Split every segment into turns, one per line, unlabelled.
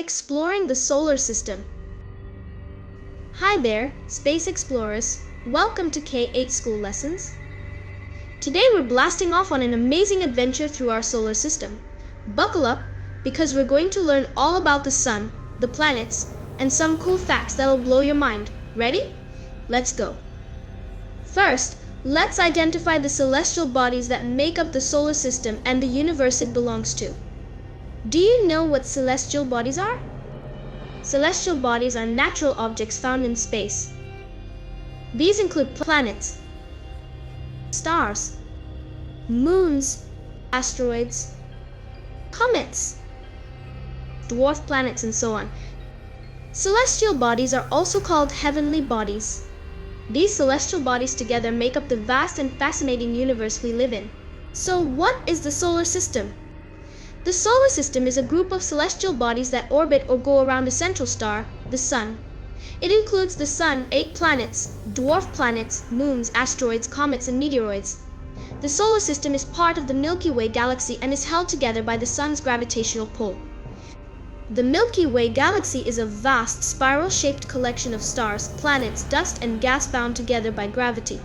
exploring the solar system. Hi there, space explorers. Welcome to K8 School Lessons. Today we're blasting off on an amazing adventure through our solar system. Buckle up, because we're going to learn all about the sun, the planets, and some cool facts that'll blow your mind. Ready? Let's go. First, let's identify the celestial bodies that make up the solar system and the universe it belongs to. Do you know what celestial bodies are? Celestial bodies are natural objects found in space. These include planets, stars, moons, asteroids, comets, dwarf planets, and so on. Celestial bodies are also called heavenly bodies. These celestial bodies together make up the vast and fascinating universe we live in. So what is the solar system? The solar system is a group of celestial bodies that orbit or go around a central star, the sun. It includes the sun, 8 planets, dwarf planets, moons, asteroids, comets, and meteoroids. The solar system is part of the Milky Way galaxy and is held together by the sun's gravitational pull. The Milky Way galaxy is a vast, spiral-shaped collection of stars, planets, dust, and gas bound together by gravity.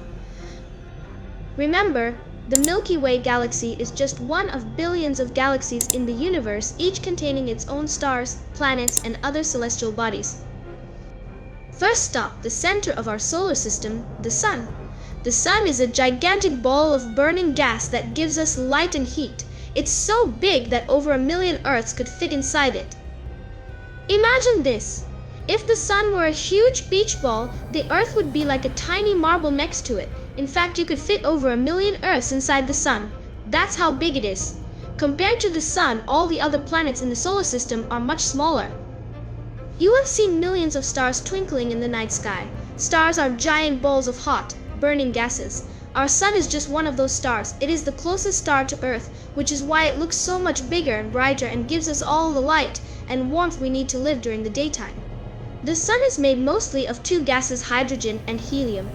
Remember, the Milky Way galaxy is just one of billions of galaxies in the universe, each containing its own stars, planets, and other celestial bodies. First stop, the center of our solar system, the sun. The sun is a gigantic ball of burning gas that gives us light and heat. It's so big that over 1 million Earths could fit inside it. Imagine this. If the sun were a huge beach ball, the Earth would be like a tiny marble next to it. In fact, you could fit over 1 million Earths inside the sun. That's how big it is. Compared to the sun, all the other planets in the solar system are much smaller. You have seen millions of stars twinkling in the night sky. Stars are giant balls of hot, burning gases. Our sun is just one of those stars. It is the closest star to Earth, which is why it looks so much bigger and brighter and gives us all the light and warmth we need to live during the daytime. The sun is made mostly of 2 gases, hydrogen and helium.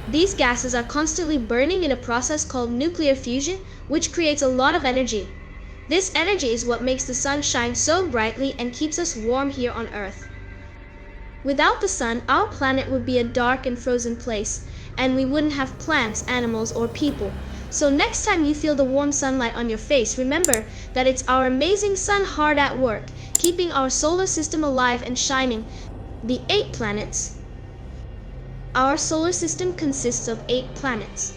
These gases are constantly burning in a process called nuclear fusion, which creates a lot of energy. This energy is what makes the sun shine so brightly and keeps us warm here on Earth. Without the sun, our planet would be a dark and frozen place, and we wouldn't have plants, animals, or people. So next time you feel the warm sunlight on your face, remember that it's our amazing sun hard at work, keeping our solar system alive and shining. The 8 planets. Our solar system consists of 8 planets.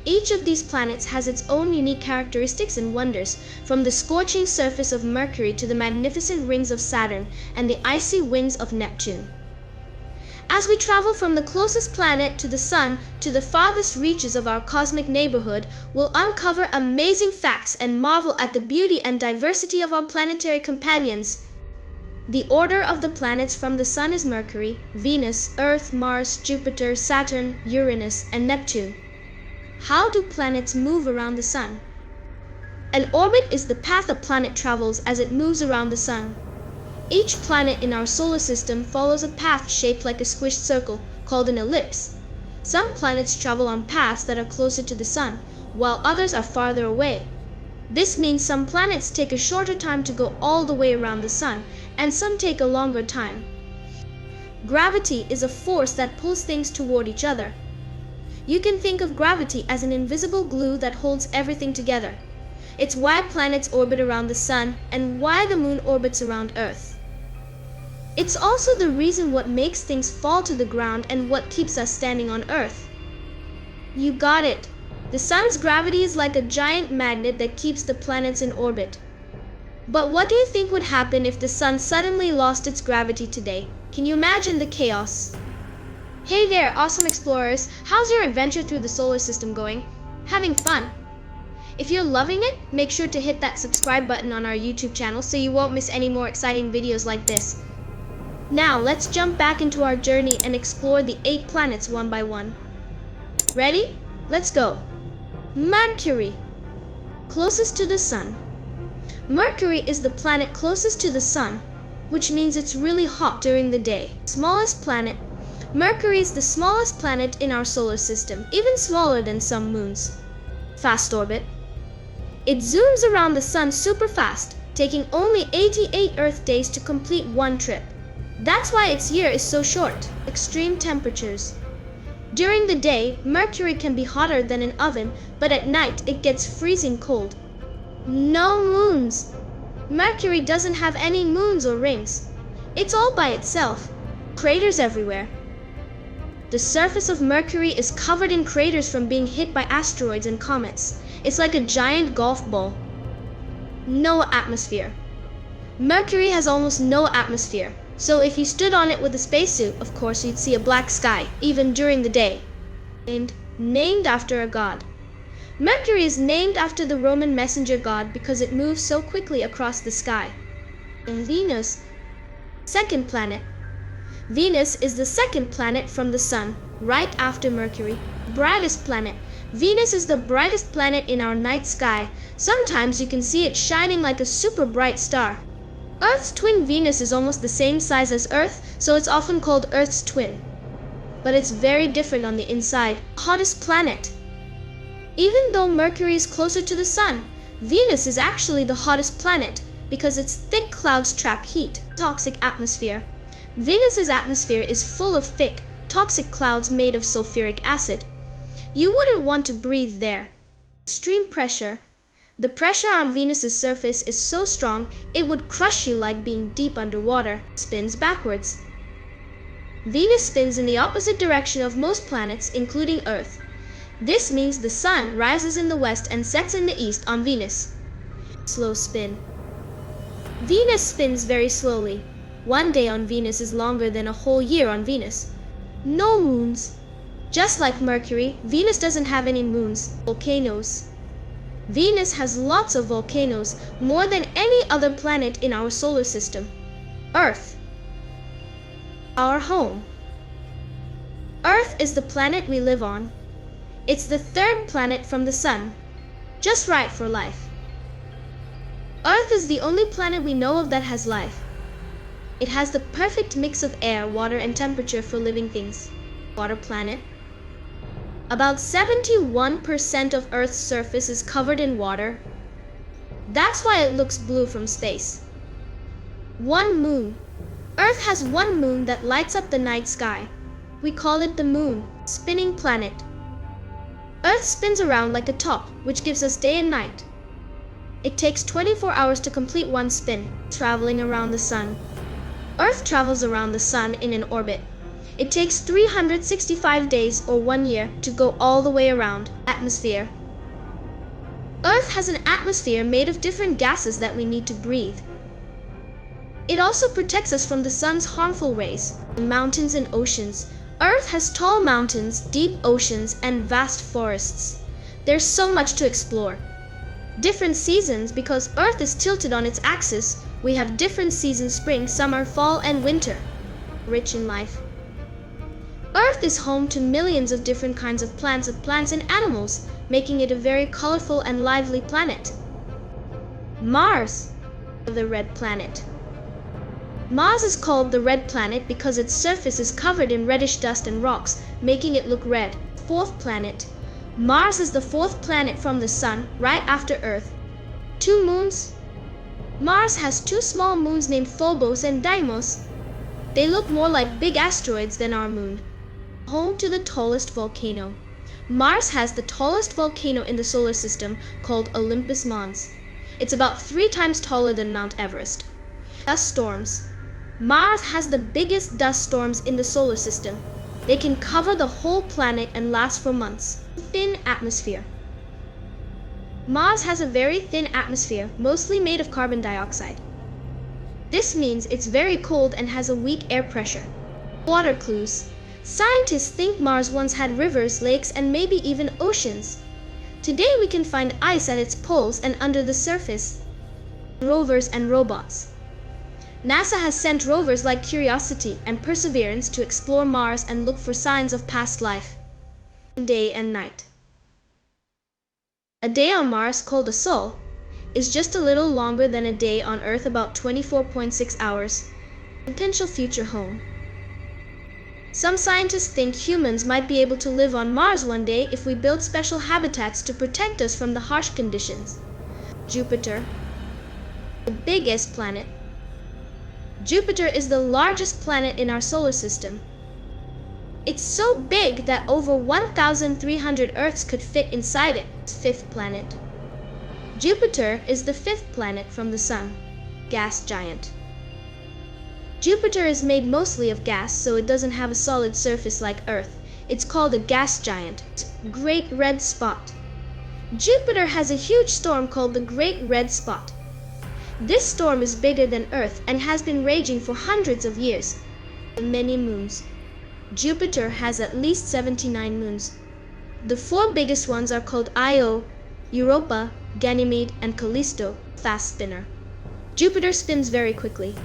Each of these planets has its own unique characteristics and wonders, from the scorching surface of Mercury to the magnificent rings of Saturn and the icy winds of Neptune. As we travel from the closest planet to the sun to the farthest reaches of our cosmic neighborhood, we'll uncover amazing facts and marvel at the beauty and diversity of our planetary companions. The order of the planets from the sun is Mercury, Venus, Earth, Mars, Jupiter, Saturn, Uranus, and Neptune. How do planets move around the sun? An orbit is the path a planet travels as it moves around the sun. Each planet in our solar system follows a path shaped like a squished circle, called an ellipse. Some planets travel on paths that are closer to the sun, while others are farther away. This means some planets take a shorter time to go all the way around the sun, and some take a longer time. Gravity is a force that pulls things toward each other. You can think of gravity as an invisible glue that holds everything together. It's why planets orbit around the sun and why the moon orbits around Earth. It's also the reason what makes things fall to the ground and what keeps us standing on Earth. You got it. The sun's gravity is like a giant magnet that keeps the planets in orbit. But what do you think would happen if the sun suddenly lost its gravity today? Can you imagine the chaos? Hey there, awesome explorers! How's your adventure through the solar system going? Having fun? If you're loving it, make sure to hit that subscribe button on our YouTube channel so you won't miss any more exciting videos like this. Now let's jump back into our journey and explore the 8 planets one by one. Ready? Let's go! Mercury. Closest to the sun. Mercury is the planet closest to the sun, which means it's really hot during the day. Smallest planet. Mercury is the smallest planet in our solar system, even smaller than some moons. Fast orbit. It zooms around the sun super fast, taking only 88 Earth days to complete one trip. That's why its year is so short. Extreme temperatures. During the day, Mercury can be hotter than an oven, but at night it gets freezing cold. No moons. Mercury doesn't have any moons or rings. It's all by itself. Craters everywhere. The surface of Mercury is covered in craters from being hit by asteroids and comets. It's like a giant golf ball. No atmosphere. Mercury has almost no atmosphere, so if you stood on it with a spacesuit, of course you'd see a black sky, even during the day. Named after a god. Mercury is named after the Roman messenger god because it moves so quickly across the sky. And Venus, second planet. Venus is the second planet from the Sun, right after Mercury. Brightest planet. Venus is the brightest planet in our night sky. Sometimes you can see it shining like a super bright star. Earth's twin Venus is almost the same size as Earth, so it's often called Earth's twin. But it's very different on the inside. Hottest planet. Even though Mercury is closer to the Sun, Venus is actually the hottest planet because its thick clouds trap heat. Toxic atmosphere. Venus's atmosphere is full of thick, toxic clouds made of sulfuric acid. You wouldn't want to breathe there. Extreme pressure. The pressure on Venus's surface is so strong it would crush you like being deep underwater. Spins backwards. Venus spins in the opposite direction of most planets, including Earth. This means the Sun rises in the west and sets in the east on Venus. Slow spin. Venus spins very slowly. One day on Venus is longer than a whole year on Venus. No moons. Just like Mercury, Venus doesn't have any moons. Volcanoes. Venus has lots of volcanoes, more than any other planet in our solar system. Earth. Our home. Earth is the planet we live on. It's the third planet from the Sun. Just right for life. Earth is the only planet we know of that has life. It has the perfect mix of air, water, and temperature for living things. Water planet. About 71% of Earth's surface is covered in water. That's why it looks blue from space. One moon. Earth has one moon that lights up the night sky. We call it the moon. Spinning planet. Earth spins around like a top, which gives us day and night. It takes 24 hours to complete one spin, traveling around the Sun. Earth travels around the Sun in an orbit. It takes 365 days or 1 year to go all the way around. Atmosphere. Earth has an atmosphere made of different gases that we need to breathe. It also protects us from the Sun's harmful rays. Mountains and oceans. Earth has tall mountains, deep oceans, and vast forests. There's so much to explore. Different seasons. Because Earth is tilted on its axis, we have different seasons: spring, summer, fall, and winter. Rich in life. Earth is home to millions of different kinds of plants and animals, making it a very colorful and lively planet. Mars, the red planet. Mars is called the red planet because its surface is covered in reddish dust and rocks, making it look red. Fourth planet. Mars is the fourth planet from the Sun, right after Earth. 2 moons. Mars has 2 small moons named Phobos and Deimos. They look more like big asteroids than our moon. Home to the tallest volcano. Mars has the tallest volcano in the solar system, called Olympus Mons. It's about 3 times taller than Mount Everest. Dust storms. Mars has the biggest dust storms in the solar system. They can cover the whole planet and last for months. Thin atmosphere. Mars has a very thin atmosphere, mostly made of carbon dioxide. This means it's very cold and has a weak air pressure. Water clues. Scientists think Mars once had rivers, lakes, and maybe even oceans. Today we can find ice at its poles and under the surface. Rovers and robots. NASA has sent rovers like Curiosity and Perseverance to explore Mars and look for signs of past life. Day and night. A day on Mars, called a sol, is just a little longer than a day on Earth, about 24.6 hours. Potential future home. Some scientists think humans might be able to live on Mars one day if we build special habitats to protect us from the harsh conditions. Jupiter. The biggest planet. Jupiter is the largest planet in our solar system. It's so big that over 1,300 Earths could fit inside it. Fifth planet. Jupiter is the fifth planet from the Sun. Gas giant. Jupiter is made mostly of gas, so it doesn't have a solid surface like Earth. It's called a gas giant. Great red spot. Jupiter has a huge storm called the Great Red Spot. This storm is bigger than Earth and has been raging for hundreds of years. Many moons. Jupiter has at least 79 moons. The four biggest ones are called Io, Europa, Ganymede, and Callisto. Fast spinner. Jupiter spins very quickly.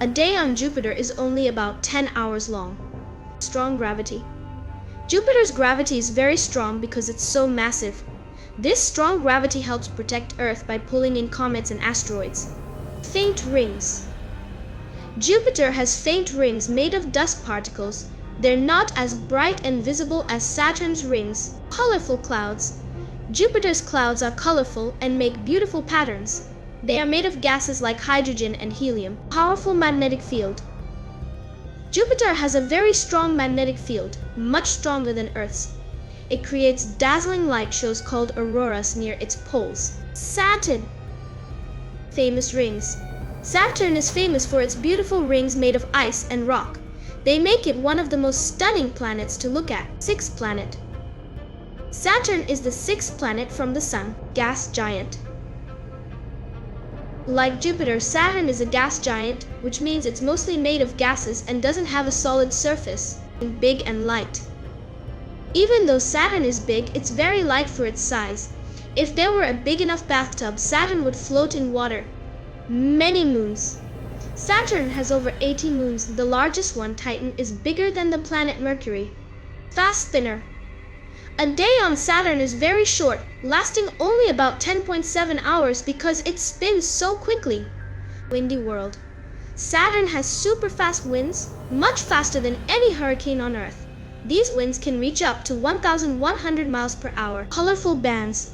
A day on Jupiter is only about 10 hours long. Strong gravity. Jupiter's gravity is very strong because it's so massive. This strong gravity helps protect Earth by pulling in comets and asteroids. Faint rings. Jupiter has faint rings made of dust particles. They're not as bright and visible as Saturn's rings. Colorful clouds. Jupiter's clouds are colorful and make beautiful patterns. They are made of gases like hydrogen and helium. Powerful magnetic field. Jupiter has a very strong magnetic field, much stronger than Earth's. It creates dazzling light shows called auroras near its poles. Saturn. Famous rings. Saturn is famous for its beautiful rings made of ice and rock. They make it one of the most stunning planets to look at. Sixth planet. Saturn is the sixth planet from the Sun. Gas giant. Like Jupiter, Saturn is a gas giant, which means it's mostly made of gases and doesn't have a solid surface. Big and light. Even though Saturn is big, it's very light for its size. If there were a big enough bathtub, Saturn would float in water. Many moons. Saturn has over 80 moons. The largest one, Titan, is bigger than the planet Mercury. Fast spinner. A day on Saturn is very short, lasting only about 10.7 hours because it spins so quickly. Windy world. Saturn has super fast winds, much faster than any hurricane on Earth. These winds can reach up to 1,100 miles per hour. Colorful bands.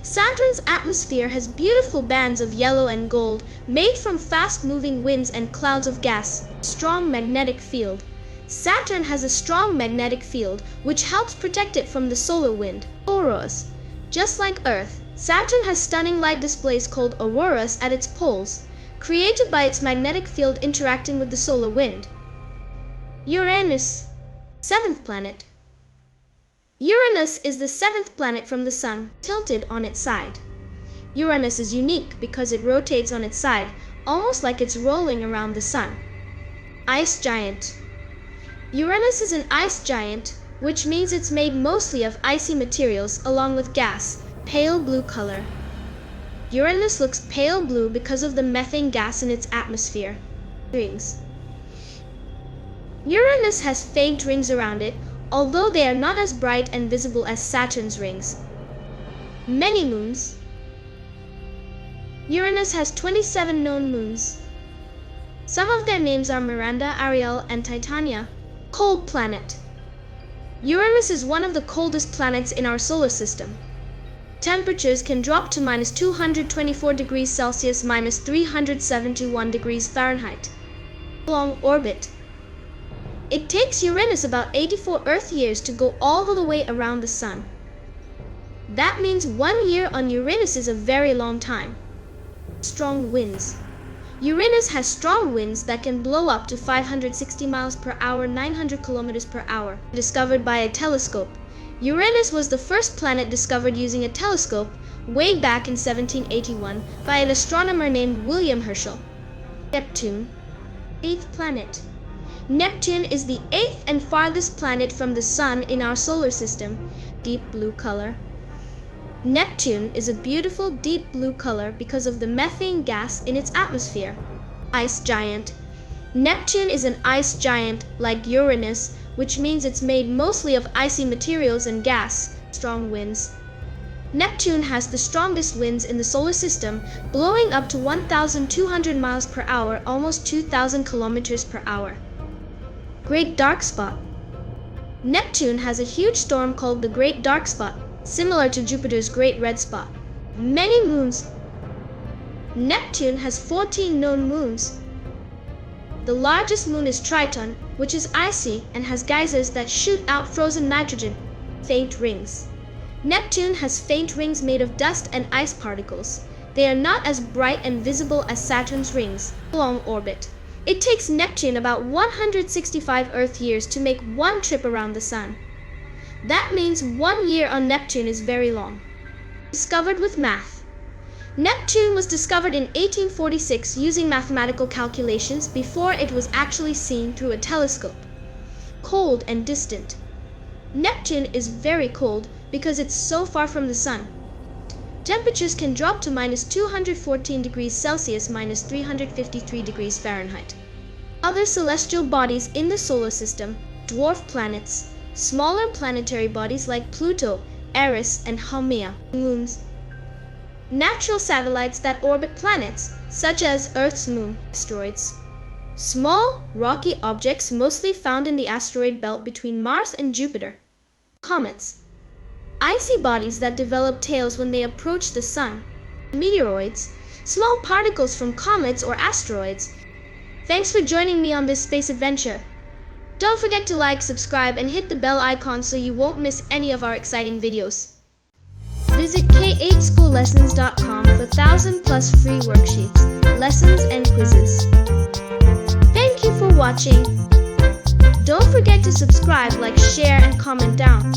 Saturn's atmosphere has beautiful bands of yellow and gold, made from fast-moving winds and clouds of gas. Strong magnetic field. Saturn has a strong magnetic field, which helps protect it from the solar wind. Auroras. Just like Earth, Saturn has stunning light displays called auroras at its poles, created by its magnetic field interacting with the solar wind. Uranus. Seventh planet. Uranus is the seventh planet from the Sun, tilted on its side. Uranus is unique because it rotates on its side, almost like it's rolling around the Sun. Ice giant. Uranus is an ice giant, which means it's made mostly of icy materials along with gas, pale blue color. Uranus looks pale blue because of the methane gas in its atmosphere. Rings. Uranus has faint rings around it, although they are not as bright and visible as Saturn's rings. Many moons. Uranus has 27 known moons. Some of their names are Miranda, Ariel, and Titania. Cold planet. Uranus is one of the coldest planets in our solar system. Temperatures can drop to minus 224 degrees Celsius, minus 371 degrees Fahrenheit. Long orbit. It takes Uranus about 84 Earth years to go all the way around the Sun. That means 1 year on Uranus is a very long time. Strong winds. Uranus has strong winds that can blow up to 560 miles per hour, 900 kilometers per hour. Discovered by a telescope. Uranus was the first planet discovered using a telescope way back in 1781 by an astronomer named William Herschel. Neptune. Eighth planet. Neptune is the eighth and farthest planet from the Sun in our solar system. Deep blue color. Neptune is a beautiful deep blue color because of the methane gas in its atmosphere. Ice giant. Neptune is an ice giant like Uranus, which means it's made mostly of icy materials and gas. Strong winds. Neptune has the strongest winds in the solar system, blowing up to 1,200 miles per hour, almost 2,000 kilometers per hour. Great dark spot. Neptune has a huge storm called the Great Dark Spot, similar to Jupiter's Great Red Spot. Many moons. Neptune has 14 known moons. The largest moon is Triton, which is icy and has geysers that shoot out frozen nitrogen, faint rings. Neptune has faint rings made of dust and ice particles. They are not as bright and visible as Saturn's rings. Long orbit. It takes Neptune about 165 Earth years to make one trip around the Sun. That means 1 year on Neptune is very long. Discovered with math. Neptune was discovered in 1846 using mathematical calculations before it was actually seen through a telescope. Cold and distant. Neptune is very cold because it's so far from the Sun. Temperatures can drop to -214 degrees Celsius, -353 degrees Fahrenheit. Other celestial bodies in the solar system, dwarf planets, smaller planetary bodies like Pluto, Eris, and Haumea, moons. Natural satellites that orbit planets, such as Earth's moon, asteroids. Small, rocky objects mostly found in the asteroid belt between Mars and Jupiter. Comets. Icy bodies that develop tails when they approach the Sun. Meteoroids. Small particles from comets or asteroids. Thanks for joining me on this space adventure. Don't forget to like, subscribe, and hit the bell icon so you won't miss any of our exciting videos. Visit k8schoollessons.com for 1,000+ free worksheets, lessons, and quizzes. Thank you for watching. Don't forget to subscribe, like, share, and comment down.